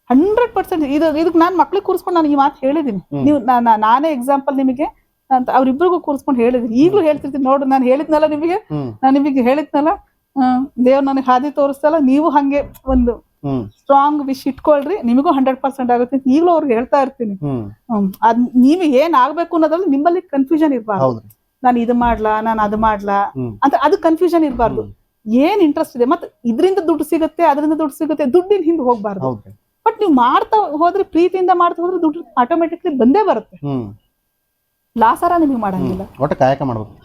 100% ಇದಕ್ಕೆ ನಾನ್ ಮಕ್ಳಿಗೆ ಕೂರಿಸ್ಕೊಂಡು ನಾನು ಈ ಮಾತು ಹೇಳಿದೀನಿ. ನೀವು ನಾನೇ ಎಕ್ಸಾಂಪಲ್ ನಿಮಗೆ ಅಂತ ಅವ್ರಿಬ್ರಿಗೂ ಕೂರಿಸ್ಕೊಂಡು ಹೇಳಿದೀನಿ. ಈಗಲೂ ಹೇಳ್ತಿರ್ತೀನಿ, ನೋಡು ನಾನು ಹೇಳಿದ್ನಲ್ಲ ನಿಮಗೆ, ನಾನು ನಿಮಗೆ ಹೇಳಿದ್ನಲ್ಲ, ದೇವ್ರು ನನಗೆ ಹಾದಿ ತೋರಿಸ್ತಲ್ಲ, ನೀವು ಹಂಗೆ ಒಂದು ಸ್ಟ್ರಾಂಗ್ ವಿಶ್ ಇಟ್ಕೊಳ್ರಿ, ನಿಮಗೂ 100% ಆಗುತ್ತೆ ಅಂತ ಈಗಲೂ ಅವ್ರಿಗೆ ಹೇಳ್ತಾ ಇರ್ತೀನಿ. ಅದ್ ನೀವು ಏನ್ ಆಗ್ಬೇಕು ಅನ್ನೋದ್ರಲ್ಲಿ ನಿಮ್ಮಲ್ಲಿ ಕನ್ಫ್ಯೂಷನ್ ಇರ್ಬಾರ್ದು. ನಾನು ಇದು ಮಾಡ್ಲಾ, ನಾನು ಅದು ಮಾಡ್ಲಾ ಅಂತ ಅದು ಕನ್ಫ್ಯೂಷನ್ ಇರ್ಬಾರ್ದು. ಏನ್ ಇಂಟ್ರೆಸ್ಟ್ ಇದೆ, ಮತ್ತೆ ಇದರಿಂದ ದುಡ್ಡು ಸಿಗುತ್ತೆ, ಅದರಿಂದ ದುಡ್ಡು ಸಿಗುತ್ತೆ, ದುಡ್ಡಿನ ಹಿಂದೆ ಹೋಗ್ಬಾರ್ದು. ಬಟ್ ನೀವು ಮಾಡ್ತಾ ಹೋದ್ರೆ, ಪ್ರೀತಿಯಿಂದ ಮಾಡ್ತಾ ಹೋದ್ರೆ ದುಡ್ಡು ಆಟೋಮೆಟಿಕ್ಲಿ ಬಂದೇ ಬರುತ್ತೆ. ಲಾಸಾರ ನಿಮಗೆ ಮಾಡಂಗಿಲ್ಲ, ಒಟ್ಟು ಕಾಯಕ ಮಾಡ್ಬೇಕು.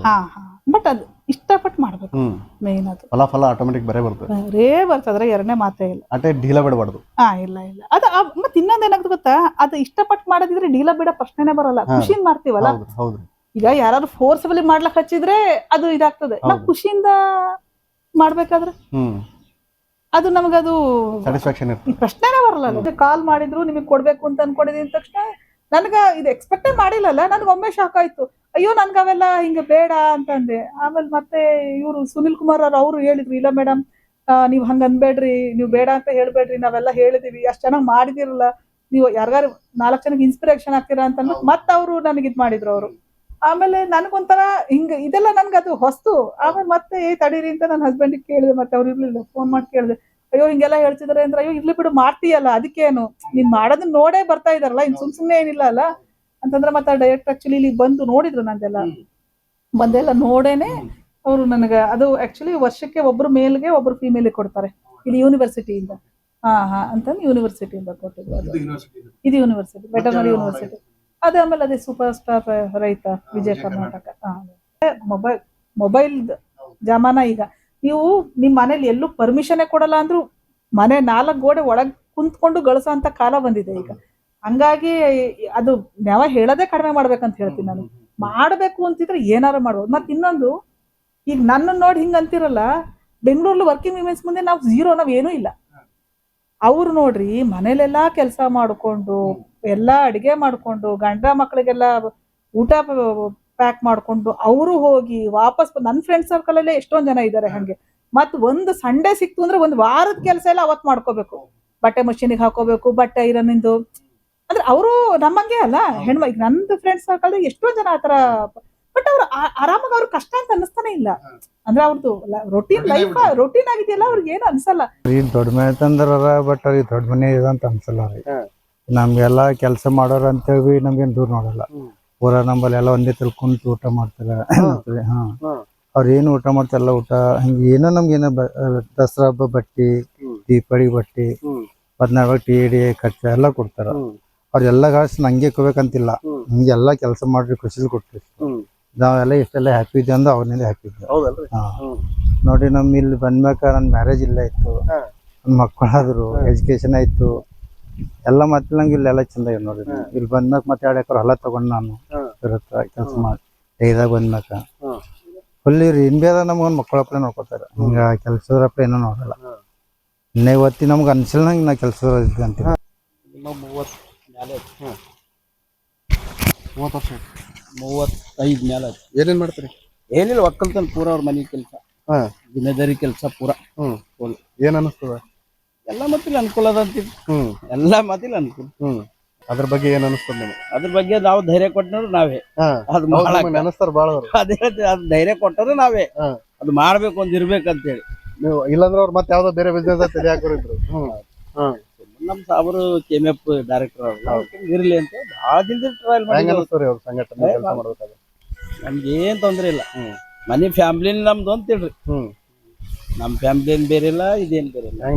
ಬಟ್ ಅದು ಇಷ್ಟಪಟ್ಟು ಮಾಡ್ಬೇಕು. ಮೇನ್ ಅದು ಫಲ ಆಟೋಮೆಟಿಕ್ ಬರೇ ಬರ್ತದೆ, ಬರ್ತದ್ರೆ ಎರಡನೇ ಮಾತೇ ಇಲ್ಲ. ಅಟೇ ಢೀಲ ಬಿಡಬಾರ್ದು. ಇಲ್ಲ ಅದು ಮತ್ತೆ ಇನ್ನೊಂದ್ ಏನಾಗ್ತದೆ ಗೊತ್ತಾ, ಅದು ಇಷ್ಟಪಟ್ಟು ಮಾಡೋದಿದ್ರೆ ಢೀಲ ಬಿಡೋ ಪ್ರಶ್ನೆನೇ ಬರಲ್ಲ. ಖುಷಿನ್ ಮಾಡ್ತೀವಲ್ಲ, ಈಗ ಯಾರು ಫೋರ್ಸ್ಫುಲಿ ಮಾಡ್ಲಕ್ ಹಚ್ಚಿದ್ರೆ ಅದು ಇದಾಗ್ತದೆ. ನಾವು ಖುಷಿಯಿಂದ ಮಾಡ್ಬೇಕಾದ್ರೆ ಅದು ನಮಗದು ಸ್ಯಾಟಿಸ್ಫ್ಯಾಕ್ಷನ್ ಈ ಪ್ರಶ್ನೆನೇ ಬರಲ್ಲ. ಕಾಲ್ ಮಾಡಿದ್ರು ನಿಮಗೆ ಕೊಡ್ಬೇಕು ಅಂತ ಅನ್ಕೊಂಡಿದೀನಿ ತಕ್ಷಣ ನನ್ಗ ಇದು ಎಕ್ಸ್ಪೆಕ್ಟೇ ಮಾಡಿಲ್ಲಲ್ಲ, ನನ್ಗೆ ಒಮ್ಮೆ ಶಾಕ್ ಆಯ್ತು. ಅಯ್ಯೋ ನನ್ಗ ಅವೆಲ್ಲ ಹಿಂಗ ಬೇಡ ಅಂತಂದೆ. ಆಮೇಲೆ ಮತ್ತೆ ಇವ್ರು ಸುನಿಲ್ ಕುಮಾರ್ ಅವ್ರು ಹೇಳಿದ್ರು, ಇಲ್ಲ ಮೇಡಮ್ ನೀವ್ ಹಂಗ ಅನ್ಬೇಡ್ರಿ, ನೀವ್ ಬೇಡ ಅಂತ ಹೇಳ್ಬೇಡ್ರಿ, ನಾವೆಲ್ಲ ಹೇಳಿದೀವಿ, ಅಷ್ಟ್ ಚೆನ್ನಾಗ್ ಮಾಡಿದಿರಲ್ಲ, ನೀವು ಯಾರಿಗಾರು 4 ಜನಕ್ಕೆ ಇನ್ಸ್ಪಿರೇಷನ್ ಆಗ್ತೀರಾ ಅಂತ ಅಂದ್ಬಿಟ್ಟು ಮತ್ತೆ ಅವರು ನನಗೆ ಇದ್ ಮಾಡಿದ್ರು ಅವರು. ಆಮೇಲೆ ನನ್ಗೊಂಥರ ಹಿಂಗ ಇದೆಲ್ಲ ನನ್ಗೆ ಅದು ಹೊಸ್ತು. ಆಮೇಲೆ ಮತ್ತೆ ತಡೀರಿ ಅಂತ ನನ್ನ ಹಸ್ಬೆಂಡ್ ಕೇಳಿದೆ, ಮತ್ತೆ ಅವ್ರು ಇರ್ಲಿಲ್ಲ, ಫೋನ್ ಮಾಡಿ ಕೇಳಿದೆ, ಅಯ್ಯೋ ಹಿಂಗೆಲ್ಲ ಹೇಳ್ತಿದಾರೆ ಅಂದ್ರೆ, ಅಯ್ಯೋ ಇರ್ಲಿ ಬಿಡು ಮಾಡ್ತೀಯಲ್ಲ ಅದಕ್ಕೇನು, ನೀನ್ ಮಾಡೋದನ್ನ ನೋಡೇ ಬರ್ತಾ ಇದಾರಲ್ಲ, ಇನ್ ಸುಮ್ನೆ ಏನಿಲ್ಲ ಅಲ್ಲ ಅಂತಂದ್ರೆ. ಮತ್ತೆ ಡೈರೆಕ್ಟ್ ಆಕ್ಚುಲಿ ಇಲ್ಲಿ ಬಂದು ನೋಡಿದ್ರು ನಂದೆಲ್ಲ, ಬಂದೆಲ್ಲ ನೋಡೇನೆ ಅವರು ನನಗೆ ಅದು ಆಕ್ಚುಲಿ ವರ್ಷಕ್ಕೆ ಒಬ್ರು ಮೇಲ್ಗೆ ಒಬ್ರು ಫಿಮೇಲ್ ಕೊಡ್ತಾರೆ ಇಲ್ಲಿ ಯೂನಿವರ್ಸಿಟಿಯಿಂದ. ಹಾ ಅಂತಂದು ಯೂನಿವರ್ಸಿಟಿಯಿಂದ ಕೊಟ್ಟಿದ್ರು. ಅದು ಇದು ಯೂನಿವರ್ಸಿಟಿ, ವೆಟರ್ನರಿ ಯೂನಿವರ್ಸಿಟಿ. ಅದೇ ಆಮೇಲೆ ಅದೇ ಸೂಪರ್ ಸ್ಟಾರ್ ರೈತ ವಿಜಯ ಕರ್ನಾಟಕ. ಮೊಬೈಲ್ ಜಮಾನ. ಈಗ ನೀವು ನಿಮ್ ಮನೇಲಿ ಎಲ್ಲೂ ಪರ್ಮಿಷನ್ ಕೊಡಲ್ಲ ಅಂದ್ರೂ ಮನೆ 4 ಗೋಡೆ ಒಳಗ್ ಕುಂತ್ಕೊಂಡು ಗಳಿಸೋ ಅಂತ ಕಾಲ ಬಂದಿದೆ ಈಗ. ಹಂಗಾಗಿ ಅದು ನಾವ ಹೇಳೋದೇ ಕಡಿಮೆ ಮಾಡ್ಬೇಕಂತ ಹೇಳ್ತೀನಿ ನಾನು. ಮಾಡ್ಬೇಕು ಅಂತಿದ್ರೆ ಏನಾರು ಮಾಡ್ಬೋದು. ಮತ್ ಇನ್ನೊಂದು, ಈಗ ನನ್ನ ನೋಡಿ ಹಿಂಗ ಅಂತಿರಲ್ಲ, ಬೆಂಗಳೂರಲ್ಲಿ ವರ್ಕಿಂಗ್ ವಿಮೆನ್ಸ್ ಮುಂದೆ ನಾವು ಝೀರೋ, ನಾವ್ ಏನೂ ಇಲ್ಲ. ಅವ್ರು ನೋಡ್ರಿ ಮನೇಲೆಲ್ಲಾ ಕೆಲಸ ಮಾಡ್ಕೊಂಡು, ಎಲ್ಲಾ ಅಡಿಗೆ ಮಾಡ್ಕೊಂಡು, ಗಂಡ ಮಕ್ಳಿಗೆಲ್ಲ ಊಟ ಪ್ಯಾಕ್ ಮಾಡ್ಕೊಂಡು ಅವರು ಹೋಗಿ ವಾಪಸ್ ನನ್ನ ಫ್ರೆಂಡ್ ಸರ್ಕಲ್ ಅಲ್ಲೇ ಎಷ್ಟೊಂದ್ ಜನ ಇದ್ದಾರೆ ಹಂಗೆ. ಮತ್ ಒಂದು ಸಂಡೇ ಸಿಕ್ತು ಅಂದ್ರೆ ಒಂದು ವಾರದ ಕೆಲಸ ಎಲ್ಲ ಅವತ್ ಮಾಡ್ಕೋಬೇಕು. ಬಟ್ಟೆ ಮಷೀನಿಗೆ ಹಾಕೋಬೇಕು, ಬಟ್ಟೆ ಐರನ್ನಿಂದು. ಅಂದ್ರೆ ಅವರು ನಮ್ಮಂಗೆ ಅಲ್ಲ ಹೆಣ್ಮ. ಈಗ ನಂದು ಫ್ರೆಂಡ್ ಸರ್ಕಲ್ ಎಷ್ಟೊಂದ್ ಜನ ಆತರ. ಬಟ್ ಅವ್ರು ಆರಾಮಾಗಿ ಅವ್ರ ಕಷ್ಟ ಅಂತ ಅನಿಸ್ತಾನೆ ಇಲ್ಲ. ಅಂದ್ರೆ ಅವ್ರದ್ದು ರೊಟೀನ್ ಲೈಫ್ ರೊಟೀನ್ ಆಗಿದೆಯಲ್ಲ, ಅವ್ರಿಗೆ ಏನು ಅನ್ಸಲ್ಲ. ದೊಡ್ಡ ಮನೆ ತಂದ್ರ, ಬಟ್ ಅವ್ರಿಗೆ ದೊಡ್ಡ ಮನೆ ಇದೆ ಅಂತ ಅನ್ಸಲ್ಲ ರೀ. ನಮ್ಗೆಲ್ಲ ಕೆಲಸ ಮಾಡೋರು ಅಂತೇಳಿ ನಮ್ಗೇನ್ ದೂರ ನೋಡಲ್ಲ. ಪೂರ ನಂಬಲ್ಲಿ ಎಲ್ಲ ಒಂದೇ ತರ ಕುಂತು ಊಟ ಮಾಡ್ತಾರೆ. ಹಾ, ಅವ್ರ ಏನು ಊಟ ಮಾಡ್ತಾರಲ್ಲ, ಊಟ ಹಿಂಗ ಏನೋ ನಮ್ಗೇನೋ ದಸರಾ ಹಬ್ಬ ಬಟ್ಟಿ, ದೀಪಾವಳಿ ಬಟ್ಟಿ, 14 TD ಖರ್ಚ ಎಲ್ಲ ಕೊಡ್ತಾರ. ಅವ್ರೆಲ್ಲ ಗಾಸ್ ನಂಗೆ ಕೊಡ್ಬೇಕಂತಿಲ್ಲ, ಹಿಂಗೆಲ್ಲಾ ಕೆಲಸ ಮಾಡ್ರಿ ಖುಷಿಲಿ ಕೊಟ್ರಿ. ನಾವೆಲ್ಲ ಎಷ್ಟೆಲ್ಲ ಹ್ಯಾಪಿ ಇದ್ವಿ ಅಂದ್ರೆ ಅವ್ರನ್ನಿಂದ ಹ್ಯಾಪಿ ಇದ್ವಿ. ಹಾ, ನೋಡಿ ನಮ್ ಇಲ್ಲಿ ಬಂದ್ಮ್ಯಾಕ ನನ್ ಮ್ಯಾರೇಜ್ ಇಲ್ಲ ಇತ್ತು, ನನ್ ಮಕ್ಕಳಾದ್ರು, ಎಜುಕೇಶನ್ ಆಯ್ತು ಎಲ್ಲ. ಮತ್ತೆ ನಂಗೆ ಇಲ್ಲೆಲ್ಲ ಚಂದ ಇವ್ ನೋಡಿ. ಇಲ್ಲಿ ಬಂದ್ಮ್ಯಾಕ ಮತ್ತೆ 2 ಎಕರೆ ಹೊಲ ತಗೊಂಡ್ ನಾನು ಇರುತ್ತ ಕೆಲಸ ಮಾಡಿ ಡೈದಾಗ ಬಂದ್ಮ್ಯಾಕ ಫುಲ್ಲಿ ರೀ. ಇನ್ಬೇದ ನಮ್ಗೊಂದ್ ಮಕ್ಕಳಪ್ಪ ನೋಡ್ಕೊತಾರ, ಹಿಂಗ ಕೆಲ್ಸದ್ರಪ್ಪ ಏನೋ ನೋಡಲ್ಲ. ಇನ್ನ ಇವತ್ತಿ ನಮ್ಗೆ ಅನ್ಸಿಲ್ಲ ನಂಗೆ ನಾ ಕೆಲ್ಸದ ಅಂತ. 35 ಮೇಲೆ. ಏನೇನ್ ಮಾಡ್ತೀರಿ? ಏನಿಲ್ಲ, ಒಕ್ಕಲ್ತನ ಪೂರ ಅವ್ರ ಮನೆ ಕೆಲಸ, ದಿನದರಿ ಕೆಲಸ ಪೂರ. ಏನ್ ಅನಿಸ್ತದ? ಎಲ್ಲ ಮತ್ತಿಲ್ಲ ಅನುಕೂಲ ಅದ ಅಂತೀವಿ. ಎಲ್ಲ ಮತ್ತಿಲ್ಲ ಅನುಕೂಲ. ಅದ್ರ ಬಗ್ಗೆ ಏನ್ ಅನಿಸ್ತದ ನಿಮಗೆ? ಅದ್ರ ಬಗ್ಗೆ ನಾವು ಧೈರ್ಯ ಕೊಟ್ಟರು ನಾವೇ. ಅದು ನೆನಸ್ತಾರ ಬಾಳ. ಅದೇ ಅದು ಧೈರ್ಯ ಕೊಟ್ಟರು ನಾವೇ. ಅದು ಮಾಡ್ಬೇಕು ಒಂದ್ ಇರ್ಬೇಕಂತೇಳಿ. ನೀವು ಇಲ್ಲಾಂದ್ರೆ ಅವ್ರು ಮತ್ತೆ ಯಾವ್ದೋ ಬೇರೆ ಬಿಸ್ನೆಸ್ ತಲೆ ಹಾಕೋರಿದ್ರು. ನಮ್ ಸಾಬ್ರು KMF ಡೈರೆಕ್ಟರ್ ಇರ್ಲಿ ಅಂತ ಭಾಳ ದಿನದ ಟ್ರಯಲ್ ಮಾಡಿ ಅವ್ರ ಸಂಘಟನೆ ಕೆಲಸ ಮಾಡ್ಬೇಕಾದ್ರೆ ನಮ್ಗೆ ಏನ್ ತೊಂದ್ರೆ ಇಲ್ಲ. ಮನೆ ಫ್ಯಾಮಿಲಿ ನಮ್ದು ಅಂತೇಳ್ರಿ. ನಮ್ ಫ್ಯಾಮಿಲಿ ಏನ್ ಬೇರೆ ಇಲ್ಲ, ಇದೇನ್ ಬೇರೆ ಇಲ್ಲ.